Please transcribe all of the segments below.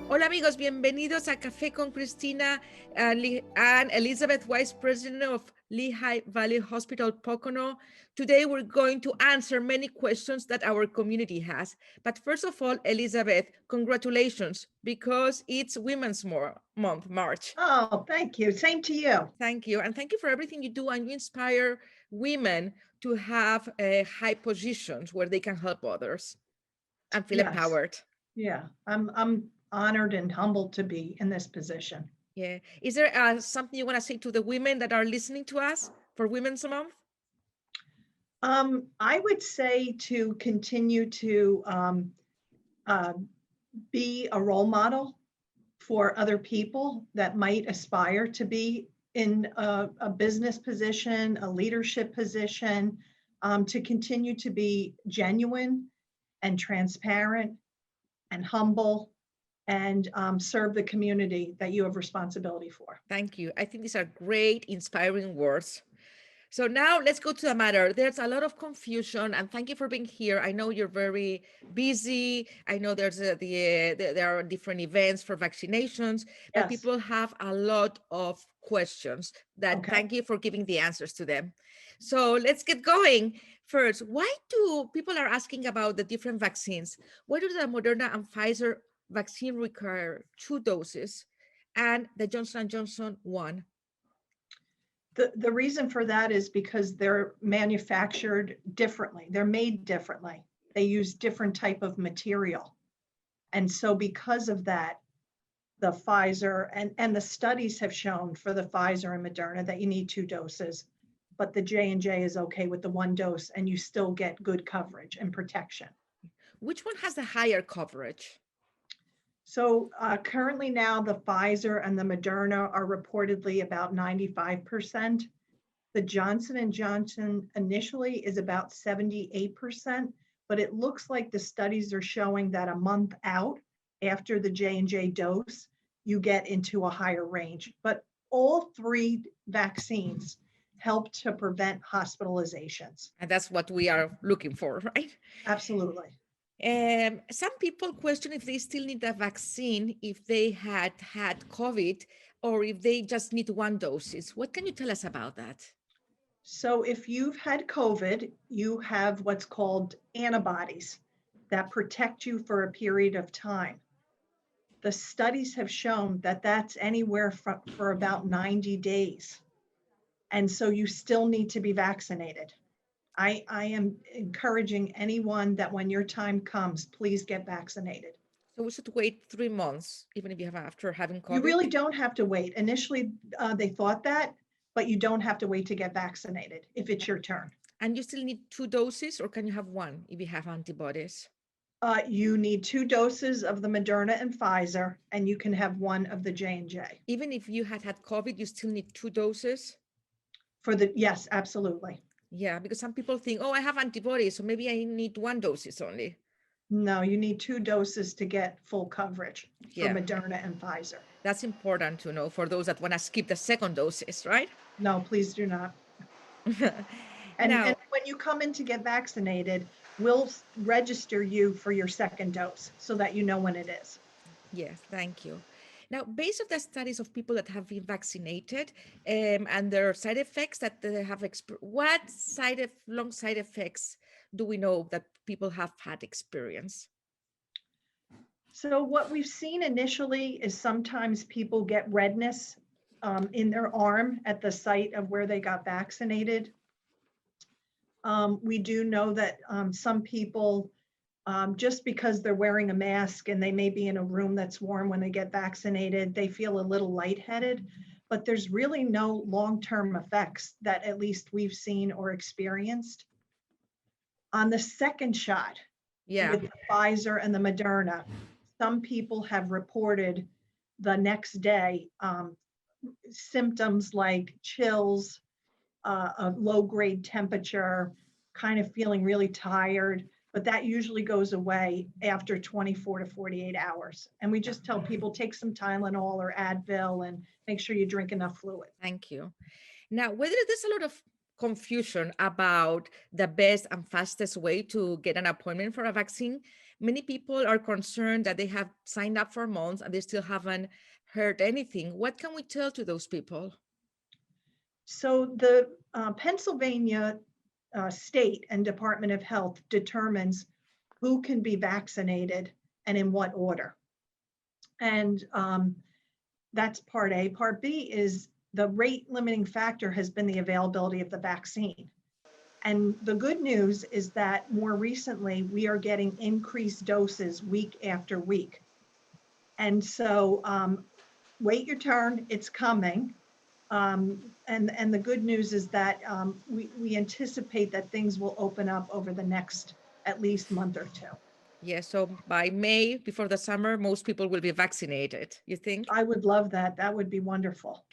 Hola amigos, bienvenidos a Café con Cristina and Elizabeth, Vice President of Lehigh Valley Hospital, Pocono. Today we're going to answer many questions that our community has. But first of all, Elizabeth, congratulations, because it's Women's Month, March. Oh, thank you. Same to you. Thank you. And thank you for everything you do. And you inspire women to have high positions where they can help others and feel empowered. Yeah, I'm honored and humbled to be in this position. Yeah. Is there something you want to say to the women that are listening to us for Women's Month? I would say to continue to be a role model for other people that might aspire to be in a business position, a leadership position, to continue to be genuine and transparent and humble and serve the community that you have responsibility for. Thank you. I think these are great, inspiring words. So now let's go to the matter. There's a lot of confusion, and thank you for being here. I know you're very busy. I know there are different events for vaccinations, but people have a lot of questions that thank you for giving the answers to them. So let's get going. First, why do people are asking about the different vaccines? Why do the Moderna and Pfizer vaccine require 2 doses and the Johnson & Johnson 1? The reason for that is because they're manufactured differently. They're made differently. They use different type of material. And so because of that, the Pfizer and the studies have shown for the Pfizer and Moderna that you need 2 doses, but the J&J is okay with the 1 dose and you still get good coverage and protection. Which one has the higher coverage? So currently now the Pfizer and the Moderna are reportedly about 95%. The Johnson & Johnson initially is about 78%, but it looks like the studies are showing that a month out after the J&J dose, you get into a higher range. But all 3 vaccines help to prevent hospitalizations. And that's what we are looking for, right? Absolutely. Some people question if they still need a vaccine if they had COVID or if they just need 1 dose. What can you tell us about that? So if you've had COVID, you have what's called antibodies that protect you for a period of time. The studies have shown that that's anywhere for about 90 days. And so you still need to be vaccinated. I am encouraging anyone that when your time comes, please get vaccinated. So we should wait 3 months, even if you have after having COVID? You really don't have to wait. Initially, they thought that, but you don't have to wait to get vaccinated if it's your turn. And you still need 2 doses, or can you have 1 if you have antibodies? You need 2 doses of the Moderna and Pfizer, and you can have 1 of the J&J. Even if you had COVID, you still need 2 doses? Yes, absolutely. Yeah, because some people think, oh, I have antibodies, so maybe I need 1 dose only. No, you need 2 doses to get full coverage for Moderna and Pfizer. That's important to know for those that want to skip the 2nd doses, right? No, please do not. And when you come in to get vaccinated, we'll register you for your 2nd dose so that you know when it is. Yes, thank you. Now, based on the studies of people that have been vaccinated and their side effects that they have, what long side effects do we know that people have had experience? So what we've seen initially is sometimes people get redness in their arm at the site of where they got vaccinated. We do know that some people, just because they're wearing a mask and they may be in a room that's warm when they get vaccinated, they feel a little lightheaded, but there's really no long-term effects that at least we've seen or experienced. On the 2nd shot, with the Pfizer and the Moderna, some people have reported the next day symptoms like chills, a low-grade temperature, kind of feeling really tired, but that usually goes away after 24 to 48 hours. And we just tell people take some Tylenol or Advil and make sure you drink enough fluid. Thank you. Now, whether there's a lot of confusion about the best and fastest way to get an appointment for a vaccine. Many people are concerned that they have signed up for months and they still haven't heard anything. What can we tell to those people? So the Pennsylvania State and Department of Health determines who can be vaccinated and in what order. And that's part A. Part B is the rate limiting factor has been the availability of the vaccine. And the good news is that more recently, we are getting increased doses week after week. And so wait your turn, it's coming. And the good news is that we anticipate that things will open up over the next at least month or two. Yeah, so by May, before the summer, most people will be vaccinated, you think? I would love that. That would be wonderful.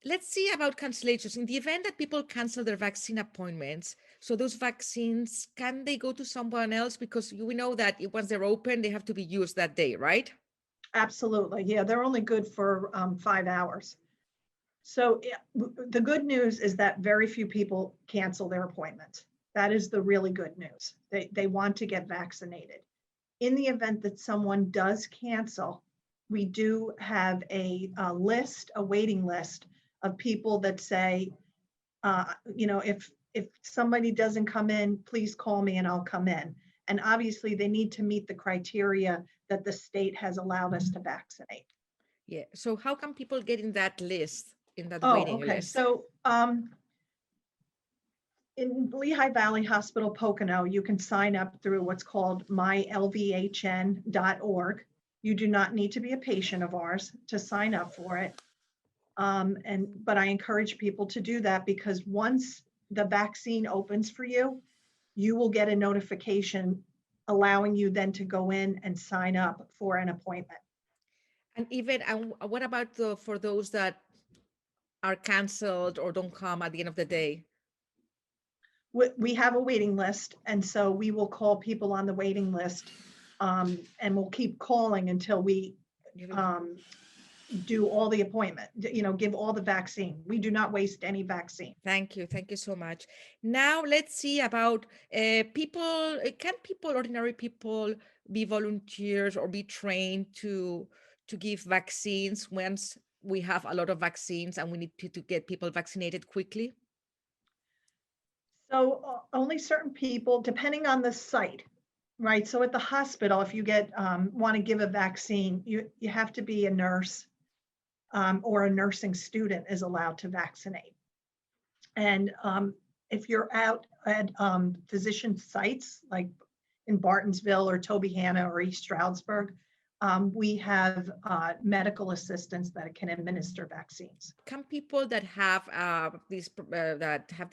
Let's see about cancellations. In the event that people cancel their vaccine appointments, so those vaccines, can they go to someone else? Because we know that once they're open, they have to be used that day, right? Absolutely. Yeah, they're only good for 5 hours. So the good news is that very few people cancel their appointments. That is the really good news. They want to get vaccinated. In the event that someone does cancel, we do have a list, a waiting list of people that say, if somebody doesn't come in, please call me and I'll come in. And obviously they need to meet the criteria that the state has allowed us to vaccinate. Yeah. So how can people get in that list, in that Oh, waiting okay. list? So in Lehigh Valley Hospital, Pocono, you can sign up through what's called mylvhn.org. You do not need to be a patient of ours to sign up for it. But I encourage people to do that because once the vaccine opens for you, you will get a notification allowing you then to go in and sign up for an appointment. And even, what about for those that are canceled or don't come at the end of the day? We have a waiting list, and so we will call people on the waiting list, and we'll keep calling until we do all the appointment, give all the vaccine. We do not waste any vaccine. Thank you so much. Now let's see about people. Can ordinary people, be volunteers or be trained to give vaccines once we have a lot of vaccines and we need to get people vaccinated quickly? So only certain people, depending on the site, right? So at the hospital, if you want to give a vaccine, you have to be a nurse or a nursing student is allowed to vaccinate. And if you're out at physician sites like in Bartonsville or Tobyhanna or East Stroudsburg, we have medical assistants that can administer vaccines. Can people that have this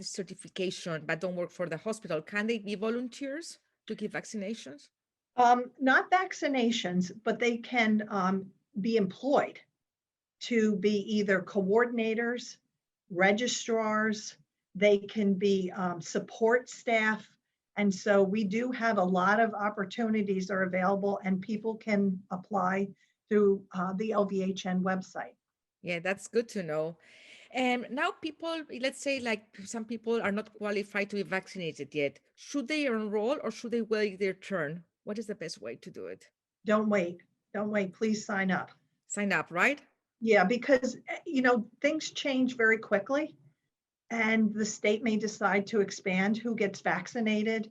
certification but don't work for the hospital, can they be volunteers to give vaccinations? Not vaccinations, but they can be employed to be either coordinators, registrars, they can be support staff. And so we do have a lot of opportunities are available and people can apply through the LVHN website. Yeah, that's good to know. And now people, let's say like some people are not qualified to be vaccinated yet. Should they enroll or should they wait their turn? What is the best way to do it? Don't wait. Don't wait. Please sign up. Sign up, right? Yeah, because, things change very quickly and the state may decide to expand who gets vaccinated.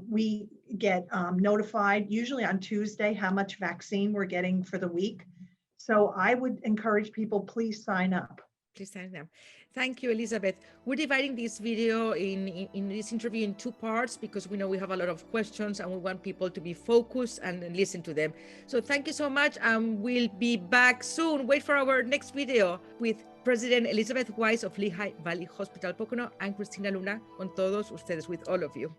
We get notified usually on Tuesday how much vaccine we're getting for the week. So I would encourage people, please sign up. Please sign up. Thank you, Elizabeth. We're dividing this video in this interview in 2 parts because we know we have a lot of questions and we want people to be focused and listen to them. So thank you so much, and we'll be back soon. Wait for our next video with President Elizabeth Wise of Lehigh Valley Hospital Pocono and Christina Luna, con todos ustedes, with all of you.